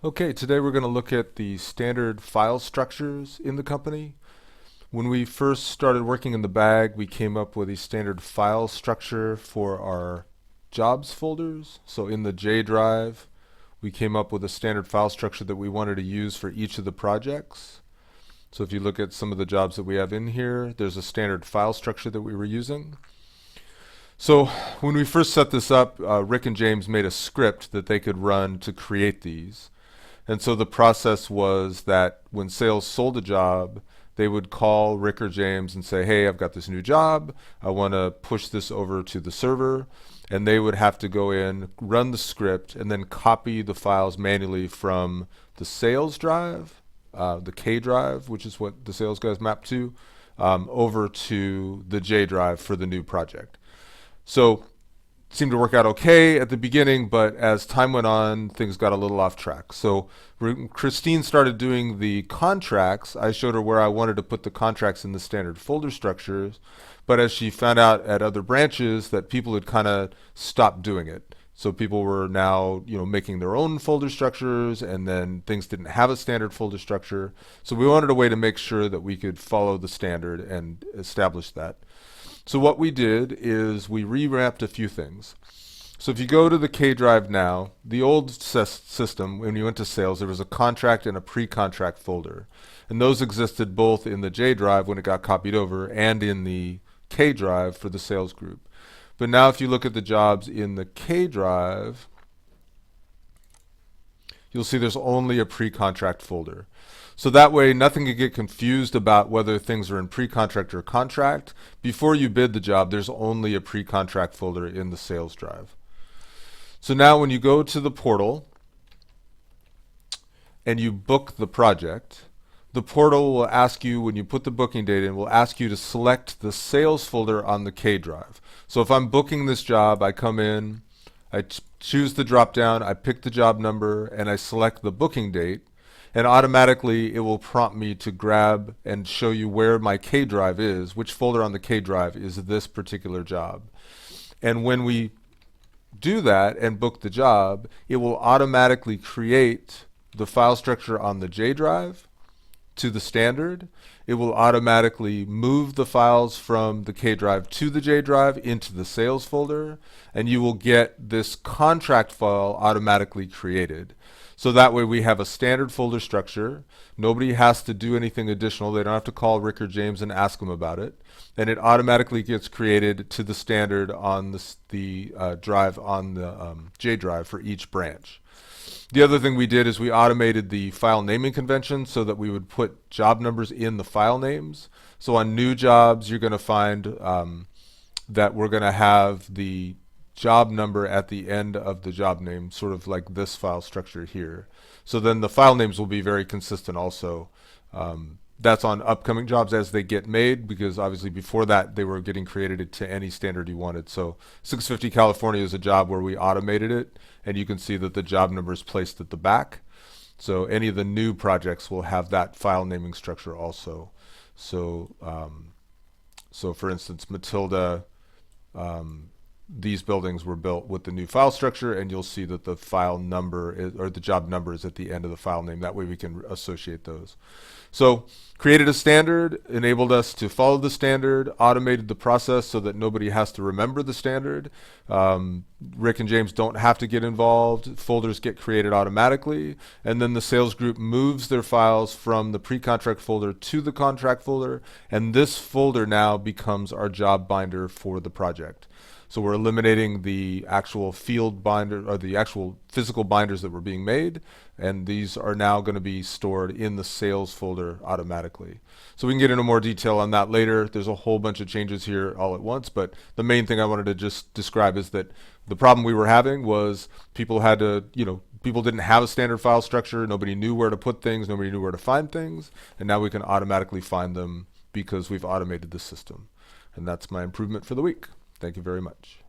Okay, today we're going to look at the standard file structures in the company. When we first started working in the bag, we came up with a standard file structure for our jobs folders. So in the J drive, we came up with a standard file structure that we wanted to use for each of the projects. So if you look at some of the jobs that we have in here, there's a standard file structure that we were using. So when we first set this up, Rick and James made a script that they could run to create these. And so the process was that when sales sold a job, they would call Rick or James and say, hey, I've got this new job. I want to push this over to the server. And they would have to go in, run the script, and then copy the files manually from the sales drive, the K drive, which is what the sales guys map to, over to the J drive for the new project. So seemed to work out okay at the beginning, but as time went on, things got a little off track. So Christine started doing the contracts. I showed her where I wanted to put the contracts in the standard folder structures, but as she found out at other branches that people had kind of stopped doing it. So people were now, making their own folder structures, and then things didn't have a standard folder structure. So we wanted a way to make sure that we could follow the standard and establish that. So what we did is we rewrapped a few things. So if you go to the K drive now, the old system, when you went to sales, there was a contract and a pre-contract folder. And those existed both in the J drive when it got copied over and in the K drive for the sales group. But now if you look at the jobs in the K drive, you'll see there's only a pre-contract folder. So that way nothing can get confused about whether things are in pre-contract or contract. Before you bid the job, there's only a pre-contract folder in the sales drive. So now when you go to the portal and you book the project, the portal will ask you, when you put the booking date in, will ask you to select the sales folder on the K drive. So if I'm booking this job, I come in, I choose the drop down, I pick the job number, and I select the booking date. And automatically it will prompt me to grab and show you where my K drive is, which folder on the K drive is this particular job. And when we do that and book the job, it will automatically create the file structure on the J drive to the standard. It will automatically move the files from the K drive to the J drive into the sales folder, and you will get this contract file automatically created. So that way we have a standard folder structure. Nobody has to do anything additional. They don't have to call Rick or James and ask them about it. And it automatically gets created to the standard on the drive on the J drive for each branch. The other thing we did is we automated the file naming convention so that we would put job numbers in the file names. So on new jobs, you're going to find that we're going to have the job number at the end of the job name, sort of like this file structure here. So then the file names will be very consistent also. That's on upcoming jobs as they get made, because obviously before that they were getting created to any standard you wanted. So 650 California is a job where we automated it, and you can see that the job number is placed at the back. So any of the new projects will have that file naming structure also. So for instance, Matilda, these buildings were built with the new file structure, and you'll see that the file number or the job number is at the end of the file name. That way we can associate those. So created a standard, enabled us to follow the standard, automated the process so that nobody has to remember the standard. Rick and James don't have to get involved. Folders get created automatically, and then the sales group moves their files from the pre-contract folder to the contract folder, and this folder now becomes our job binder for the project. So we're eliminating the actual field binder or the actual physical binders that were being made, and these are now going to be stored in the sales folder automatically. So we can get into more detail on that later. There's a whole bunch of changes here all at once, but the main thing I wanted to just describe is that the problem we were having was people had to, people didn't have a standard file structure. Nobody knew where to put things. Nobody knew where to find things, and now we can automatically find them because we've automated the system. And that's my improvement for the week. Thank you very much.